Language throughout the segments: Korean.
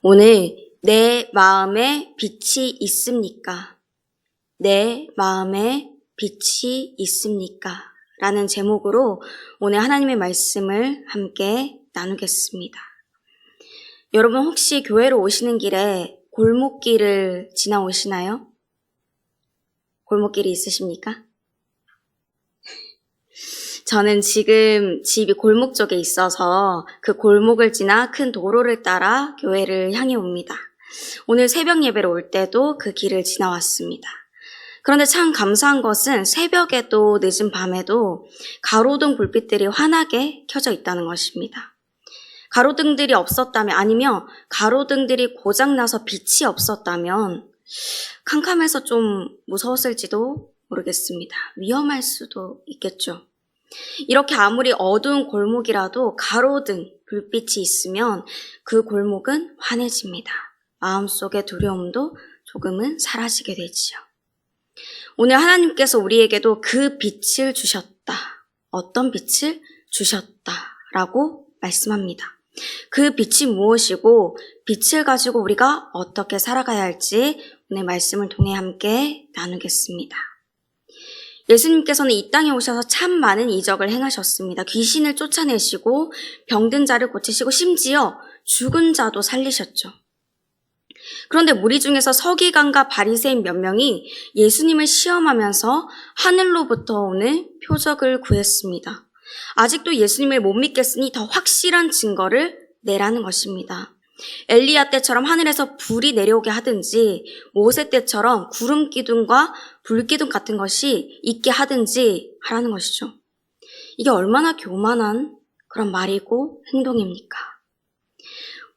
오늘 내 마음에 빛이 있습니까? 내 마음에 빛이 있습니까? 라는 제목으로 오늘 하나님의 말씀을 함께 나누겠습니다. 여러분 혹시 교회로 오시는 길에 골목길을 지나오시나요? 골목길이 있으십니까? 저는 지금 집이 골목 쪽에 있어서 그 골목을 지나 큰 도로를 따라 교회를 향해 옵니다. 오늘 새벽 예배로 올 때도 그 길을 지나왔습니다. 그런데 참 감사한 것은 새벽에도 늦은 밤에도 가로등 불빛들이 환하게 켜져 있다는 것입니다. 가로등들이 없었다면 아니면 가로등들이 고장나서 빛이 없었다면 캄캄해서 좀 무서웠을지도 모르겠습니다. 위험할 수도 있겠죠. 이렇게 아무리 어두운 골목이라도 가로등, 불빛이 있으면 그 골목은 환해집니다. 마음속의 두려움도 조금은 사라지게 되지요. 오늘 하나님께서 우리에게도 그 빛을 주셨다. 어떤 빛을 주셨다라고 말씀합니다. 그 빛이 무엇이고 빛을 가지고 우리가 어떻게 살아가야 할지 오늘 말씀을 통해 함께 나누겠습니다. 예수님께서는 이 땅에 오셔서 참 많은 이적을 행하셨습니다. 귀신을 쫓아내시고 병든 자를 고치시고 심지어 죽은 자도 살리셨죠. 그런데 무리 중에서 서기관과 바리새인 몇 명이 예수님을 시험하면서 하늘로부터 오는 표적을 구했습니다. 아직도 예수님을 못 믿겠으니 더 확실한 증거를 내라는 것입니다. 엘리야 때처럼 하늘에서 불이 내려오게 하든지 모세 때처럼 구름 기둥과 불 기둥 같은 것이 있게 하든지 하라는 것이죠. 이게 얼마나 교만한 그런 말이고 행동입니까?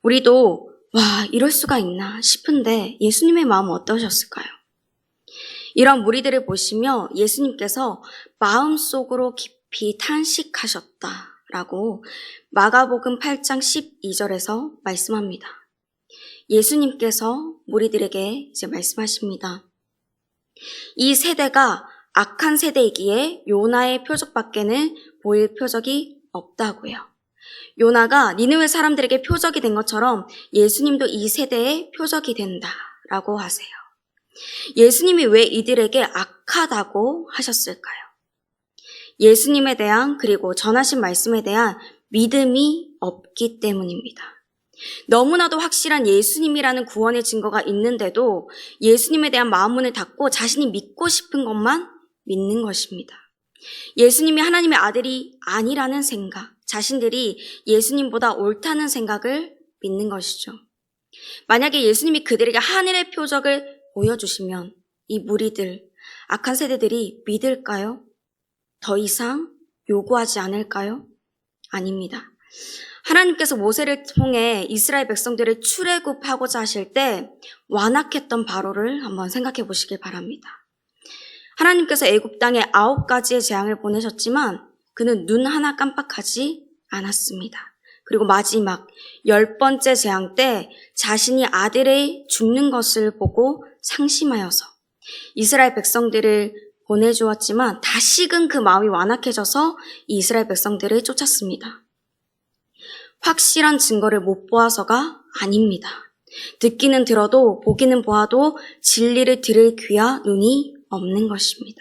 우리도 와 이럴 수가 있나 싶은데 예수님의 마음은 어떠셨을까요? 이런 무리들을 보시며 예수님께서 마음속으로 깊이 탄식하셨다라고 마가복음 8장 12절에서 말씀합니다. 예수님께서 무리들에게 이제 말씀하십니다. 이 세대가 악한 세대이기에 요나의 표적밖에는 보일 표적이 없다고요. 요나가 니느웨 사람들에게 표적이 된 것처럼 예수님도 이 세대의 표적이 된다라고 하세요. 예수님이 왜 이들에게 악하다고 하셨을까요? 예수님에 대한 그리고 전하신 말씀에 대한 믿음이 없기 때문입니다. 너무나도 확실한 예수님이라는 구원의 증거가 있는데도 예수님에 대한 마음문을 닫고 자신이 믿고 싶은 것만 믿는 것입니다. 예수님이 하나님의 아들이 아니라는 생각, 자신들이 예수님보다 옳다는 생각을 믿는 것이죠. 만약에 예수님이 그들에게 하늘의 표적을 보여주시면 이 무리들, 악한 세대들이 믿을까요? 더 이상 요구하지 않을까요? 아닙니다. 하나님께서 모세를 통해 이스라엘 백성들을 출애굽하고자 하실 때 완악했던 바로를 한번 생각해 보시길 바랍니다. 하나님께서 애굽 땅에 9가지의 재앙을 보내셨지만 그는 눈 하나 깜빡하지 않았습니다. 그리고 마지막 10번째 재앙 때 자신이 아들이 죽는 것을 보고 상심하여서 이스라엘 백성들을 보내주었지만 다시금 그 마음이 완악해져서 이스라엘 백성들을 쫓았습니다. 확실한 증거를 못 보아서가 아닙니다. 듣기는 들어도 보기는 보아도 진리를 들을 귀와 눈이 없는 것입니다.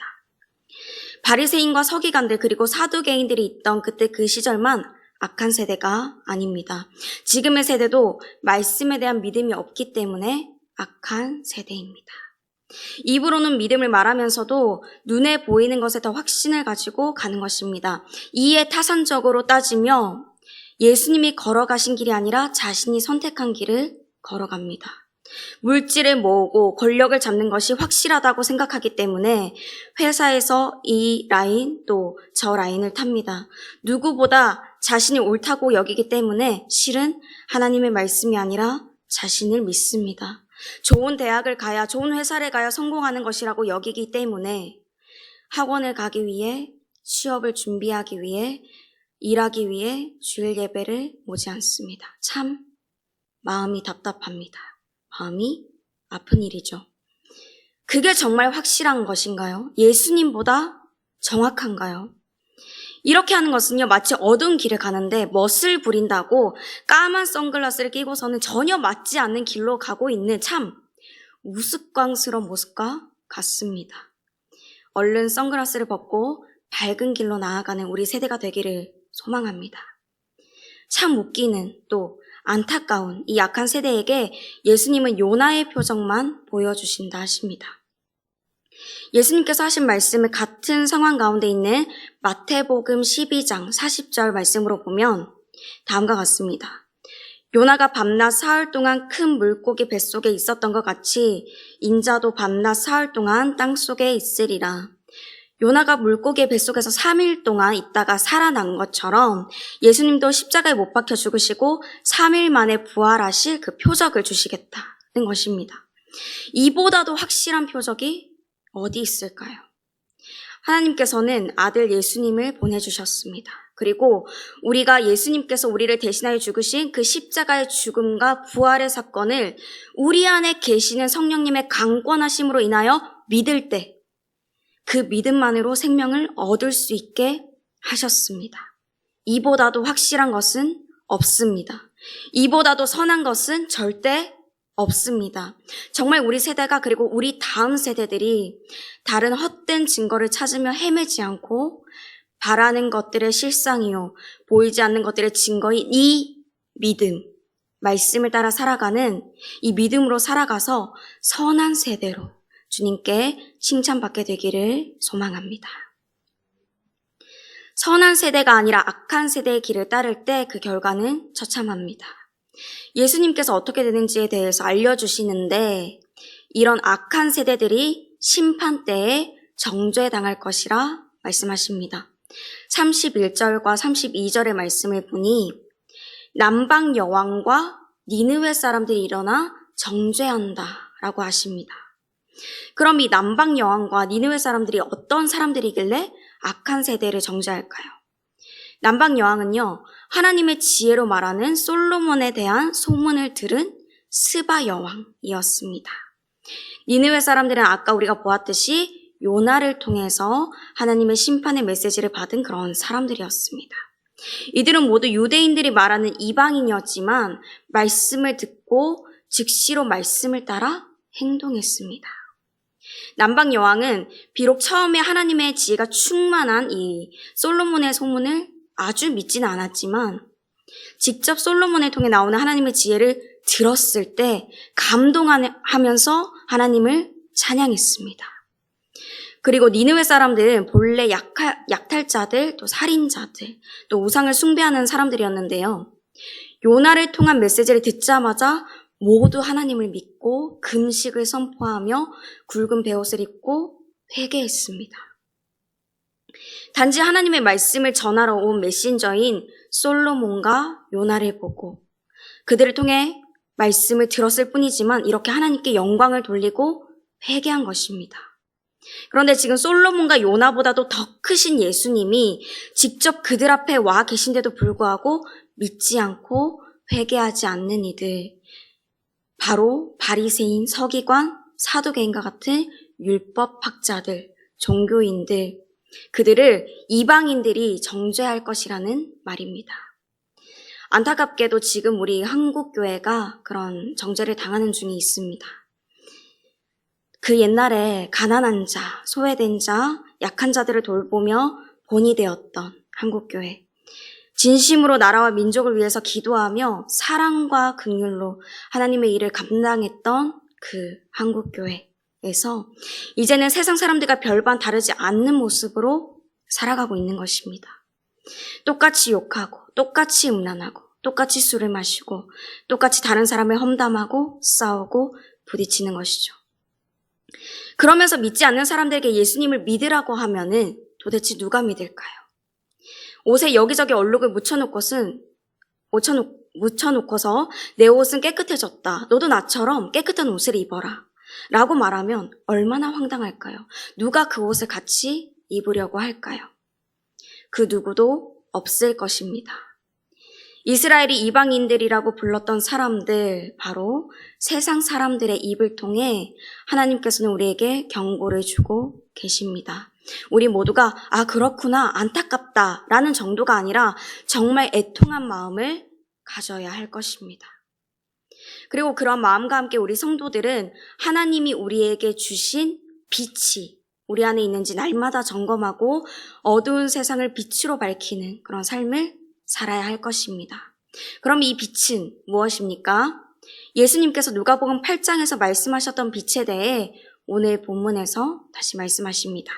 바리새인과 서기관들 그리고 사두개인들이 있던 그때 그 시절만 악한 세대가 아닙니다. 지금의 세대도 말씀에 대한 믿음이 없기 때문에 악한 세대입니다. 입으로는 믿음을 말하면서도 눈에 보이는 것에 더 확신을 가지고 가는 것입니다. 이에 타산적으로 따지며 예수님이 걸어가신 길이 아니라 자신이 선택한 길을 걸어갑니다. 물질을 모으고 권력을 잡는 것이 확실하다고 생각하기 때문에 회사에서 이 라인 또 저 라인을 탑니다. 누구보다 자신이 옳다고 여기기 때문에 실은 하나님의 말씀이 아니라 자신을 믿습니다. 좋은 대학을 가야 좋은 회사를 가야 성공하는 것이라고 여기기 때문에 학원을 가기 위해 취업을 준비하기 위해 일하기 위해 주일 예배를 오지 않습니다. 참 마음이 답답합니다. 마음이 아픈 일이죠. 그게 정말 확실한 것인가요? 예수님보다 정확한가요? 이렇게 하는 것은요, 마치 어두운 길을 가는데 멋을 부린다고 까만 선글라스를 끼고서는 전혀 맞지 않는 길로 가고 있는 참 우스꽝스러운 모습과 같습니다. 얼른 선글라스를 벗고 밝은 길로 나아가는 우리 세대가 되기를 소망합니다. 참 웃기는 또 안타까운 이 약한 세대에게 예수님은 요나의 표정만 보여주신다 하십니다. 예수님께서 하신 말씀을 같은 상황 가운데 있는 마태복음 12장 40절 말씀으로 보면 다음과 같습니다. 요나가 밤낮 사흘 동안 큰 물고기 뱃속에 있었던 것 같이 인자도 밤낮 사흘 동안 땅속에 있으리라. 요나가 물고기의 뱃속에서 3일 동안 있다가 살아난 것처럼 예수님도 십자가에 못 박혀 죽으시고 3일 만에 부활하실 그 표적을 주시겠다는 것입니다. 이보다도 확실한 표적이 어디 있을까요? 하나님께서는 아들 예수님을 보내주셨습니다. 그리고 우리가 예수님께서 우리를 대신하여 죽으신 그 십자가의 죽음과 부활의 사건을 우리 안에 계시는 성령님의 강권하심으로 인하여 믿을 때 그 믿음만으로 생명을 얻을 수 있게 하셨습니다. 이보다도 확실한 것은 없습니다. 이보다도 선한 것은 절대 없습니다. 정말 우리 세대가 그리고 우리 다음 세대들이 다른 헛된 증거를 찾으며 헤매지 않고 바라는 것들의 실상이요 보이지 않는 것들의 증거인 이 믿음, 말씀을 따라 살아가는 이 믿음으로 살아가서 선한 세대로 주님께 칭찬받게 되기를 소망합니다. 선한 세대가 아니라 악한 세대의 길을 따를 때 그 결과는 처참합니다. 예수님께서 어떻게 되는지에 대해서 알려주시는데 이런 악한 세대들이 심판 때에 정죄당할 것이라 말씀하십니다. 31절과 32절의 말씀을 보니 남방 여왕과 니느웨 사람들이 일어나 정죄한다 라고 하십니다. 그럼 이 남방 여왕과 니느웨 사람들이 어떤 사람들이길래 악한 세대를 정죄할까요? 남방 여왕은요, 하나님의 지혜로 말하는 솔로몬에 대한 소문을 들은 스바 여왕이었습니다. 니느웨 사람들은 아까 우리가 보았듯이 요나를 통해서 하나님의 심판의 메시지를 받은 그런 사람들이었습니다. 이들은 모두 유대인들이 말하는 이방인이었지만 말씀을 듣고 즉시로 말씀을 따라 행동했습니다. 남방 여왕은 비록 처음에 하나님의 지혜가 충만한 이 솔로몬의 소문을 아주 믿지는 않았지만 직접 솔로몬을 통해 나오는 하나님의 지혜를 들었을 때 감동하면서 하나님을 찬양했습니다. 그리고 니느웨 사람들은 본래 약탈자들, 또 살인자들, 또 우상을 숭배하는 사람들이었는데요. 요나를 통한 메시지를 듣자마자 모두 하나님을 믿고 금식을 선포하며 굵은 베옷을 입고 회개했습니다. 단지 하나님의 말씀을 전하러 온 메신저인 솔로몬과 요나를 보고 그들을 통해 말씀을 들었을 뿐이지만 이렇게 하나님께 영광을 돌리고 회개한 것입니다. 그런데 지금 솔로몬과 요나보다도 더 크신 예수님이 직접 그들 앞에 와 계신데도 불구하고 믿지 않고 회개하지 않는 이들, 바로 바리새인, 서기관, 사두개인과 같은 율법학자들, 종교인들, 그들을 이방인들이 정죄할 것이라는 말입니다. 안타깝게도 지금 우리 한국교회가 그런 정죄를 당하는 중에 있습니다. 그 옛날에 가난한 자, 소외된 자, 약한 자들을 돌보며 본이 되었던 한국교회. 진심으로 나라와 민족을 위해서 기도하며 사랑과 긍휼로 하나님의 일을 감당했던 그 한국교회에서 이제는 세상 사람들과 별반 다르지 않는 모습으로 살아가고 있는 것입니다. 똑같이 욕하고, 똑같이 음란하고, 똑같이 술을 마시고, 똑같이 다른 사람을 험담하고, 싸우고, 부딪히는 것이죠. 그러면서 믿지 않는 사람들에게 예수님을 믿으라고 하면은 도대체 누가 믿을까요? 옷에 여기저기 얼룩을 묻혀놓고서 내 옷은 깨끗해졌다. 너도 나처럼 깨끗한 옷을 입어라. 라고 말하면 얼마나 황당할까요? 누가 그 옷을 같이 입으려고 할까요? 그 누구도 없을 것입니다. 이스라엘이 이방인들이라고 불렀던 사람들, 바로 세상 사람들의 입을 통해 하나님께서는 우리에게 경고를 주고 계십니다. 우리 모두가 그렇구나, 안타깝다 라는 정도가 아니라 정말 애통한 마음을 가져야 할 것입니다. 그리고 그런 마음과 함께 우리 성도들은 하나님이 우리에게 주신 빛이 우리 안에 있는지 날마다 점검하고 어두운 세상을 빛으로 밝히는 그런 삶을 살아야 할 것입니다. 그럼 이 빛은 무엇입니까? 예수님께서 누가복음 8장에서 말씀하셨던 빛에 대해 오늘 본문에서 다시 말씀하십니다.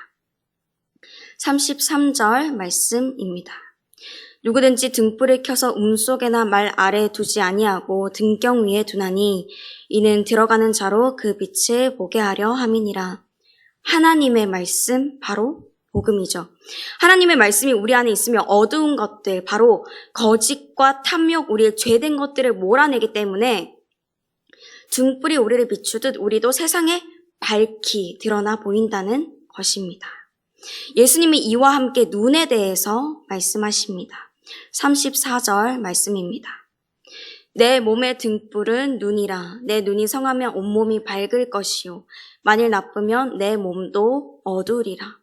33절 말씀입니다. 누구든지 등불을 켜서 움속에나 말 아래에 두지 아니하고 등경 위에 두나니 이는 들어가는 자로 그 빛을 보게 하려 함이니라. 하나님의 말씀, 바로 복음이죠. 하나님의 말씀이 우리 안에 있으면 어두운 것들, 바로 거짓과 탐욕, 우리의 죄된 것들을 몰아내기 때문에 등불이 우리를 비추듯 우리도 세상에 밝히 드러나 보인다는 것입니다. 예수님이 이와 함께 눈에 대해서 말씀하십니다. 34절 말씀입니다. 내 몸의 등불은 눈이라. 내 눈이 성하면 온몸이 밝을 것이요 만일 나쁘면 내 몸도 어두우리라.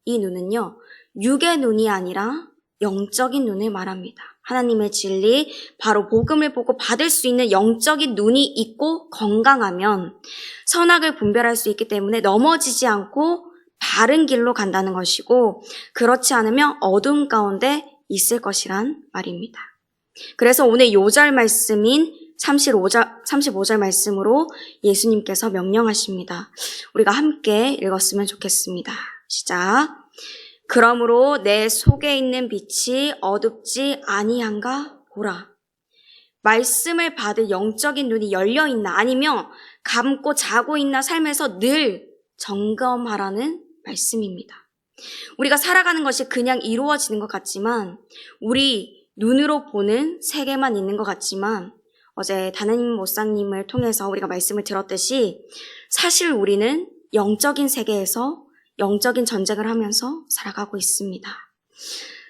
이 눈은요, 육의 눈이 아니라 영적인 눈을 말합니다. 하나님의 진리, 바로 복음을 보고 받을 수 있는 영적인 눈이 있고 건강하면 선악을 분별할 수 있기 때문에 넘어지지 않고 바른 길로 간다는 것이고, 그렇지 않으면 어둠 가운데 있을 것이란 말입니다. 그래서 오늘 요절 말씀인 35절 말씀으로 예수님께서 명령하십니다. 우리가 함께 읽었으면 좋겠습니다. 시작. 그러므로 내 속에 있는 빛이 어둡지 아니한가 보라. 말씀을 받을 영적인 눈이 열려있나, 아니면 감고 자고 있나 삶에서 늘 점검하라는 말씀입니다. 우리가 살아가는 것이 그냥 이루어지는 것 같지만, 우리 눈으로 보는 세계만 있는 것 같지만, 어제 담임 목사님을 통해서 우리가 말씀을 들었듯이 사실 우리는 영적인 세계에서 영적인 전쟁을 하면서 살아가고 있습니다.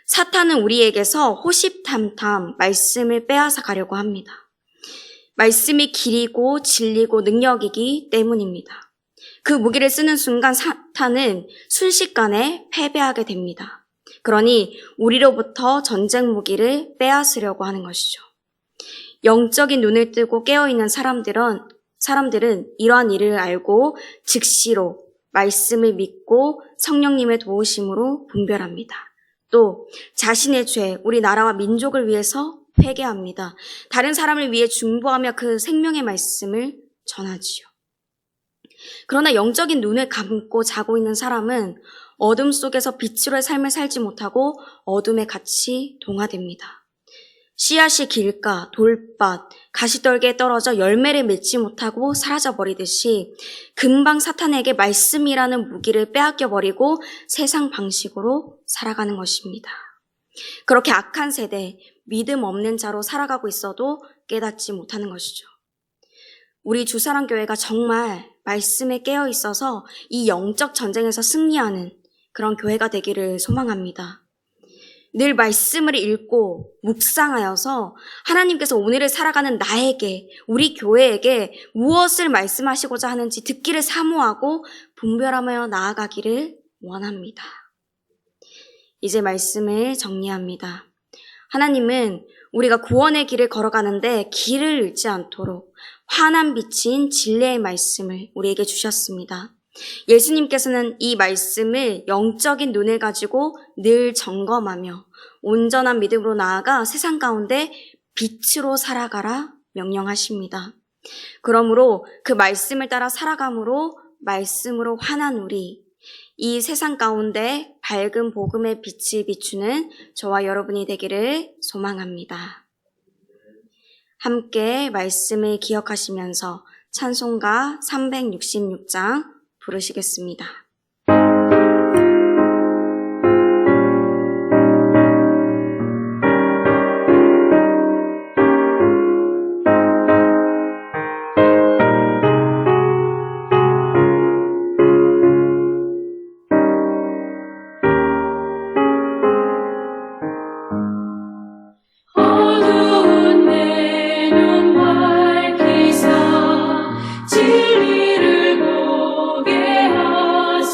사탄은 우리에게서 호시탐탐 말씀을 빼앗아 가려고 합니다. 말씀이 길이고 진리고 능력이기 때문입니다. 그 무기를 쓰는 순간 사탄은 순식간에 패배하게 됩니다. 그러니 우리로부터 전쟁 무기를 빼앗으려고 하는 것이죠. 영적인 눈을 뜨고 깨어있는 사람들은 이러한 일을 알고 즉시로 말씀을 믿고 성령님의 도우심으로 분별합니다. 또 자신의 죄, 우리 나라와 민족을 위해서 회개합니다. 다른 사람을 위해 중보하며 그 생명의 말씀을 전하지요. 그러나 영적인 눈을 감고 자고 있는 사람은 어둠 속에서 빛으로의 삶을 살지 못하고 어둠에 같이 동화됩니다. 씨앗이 길가, 돌밭, 가시떨기에 떨어져 열매를 맺지 못하고 사라져버리듯이 금방 사탄에게 말씀이라는 무기를 빼앗겨버리고 세상 방식으로 살아가는 것입니다. 그렇게 악한 세대, 믿음 없는 자로 살아가고 있어도 깨닫지 못하는 것이죠. 우리 주사랑교회가 정말 말씀에 깨어 있어서 이 영적 전쟁에서 승리하는 그런 교회가 되기를 소망합니다. 늘 말씀을 읽고 묵상하여서 하나님께서 오늘을 살아가는 나에게, 우리 교회에게 무엇을 말씀하시고자 하는지 듣기를 사모하고 분별하며 나아가기를 원합니다. 이제 말씀을 정리합니다. 하나님은 우리가 구원의 길을 걸어가는데 길을 잃지 않도록 환한 빛인 진리의 말씀을 우리에게 주셨습니다. 예수님께서는 이 말씀을 영적인 눈을 가지고 늘 점검하며 온전한 믿음으로 나아가 세상 가운데 빛으로 살아가라 명령하십니다. 그러므로 그 말씀을 따라 살아감으로 말씀으로 환한 우리, 이 세상 가운데 밝은 복음의 빛을 비추는 저와 여러분이 되기를 소망합니다. 함께 말씀을 기억하시면서 찬송가 366장 부르시겠습니다. 진리를 보게 하소서.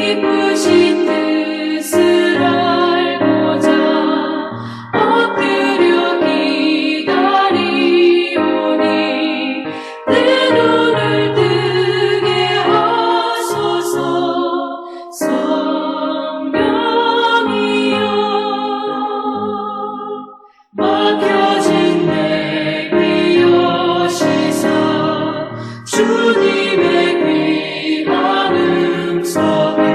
기쁘신 뜻을 알고자 엎드려 기다리오니 내 눈을 뜨게 하소서. 성령이여 맡겨진 내 귀 여시사 주님의 귀한 음성을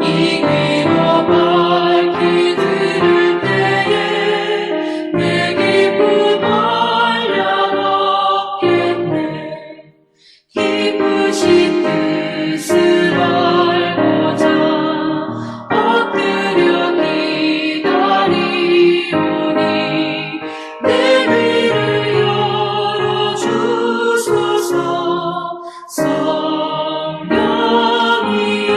이 귀로 밝히 들을 때에 내 기쁨 한량없겠네. 기쁘신 뜻을 알고자 엎드려 기다리오니 내 귀를 열어주소서. 성령이여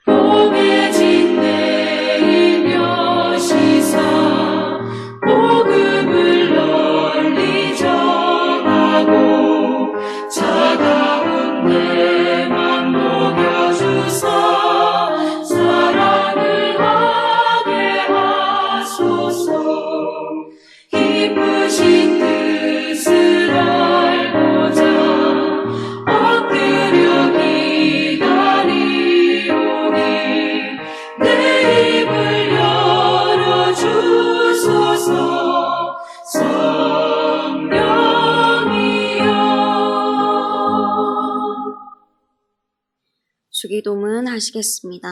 봉해진 내 입 여시사 복음을 널리 전하고 차가운 내 맘 녹여주사 사랑을 하게 하소서. 기쁘신 뜻을 알고자 엎드려 기다리오니 내 입을 열어주소서. 성령이여 주기도문 하시겠습니다.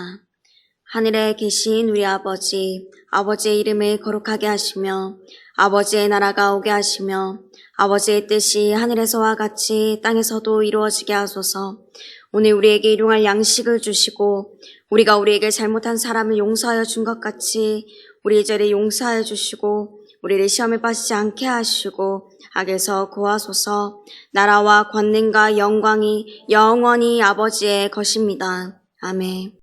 하늘에 계신 우리 아버지, 아버지의 이름을 거룩하게 하시며 아버지의 나라가 오게 하시며 아버지의 뜻이 하늘에서와 같이 땅에서도 이루어지게 하소서. 오늘 우리에게 일용할 양식을 주시고 우리가 우리에게 잘못한 사람을 용서하여 준 것 같이 우리 죄를 용서하여 주시고 우리를 시험에 빠지지 않게 하시고 악에서 구하소서. 나라와 권능과 영광이 영원히 아버지의 것입니다. 아멘.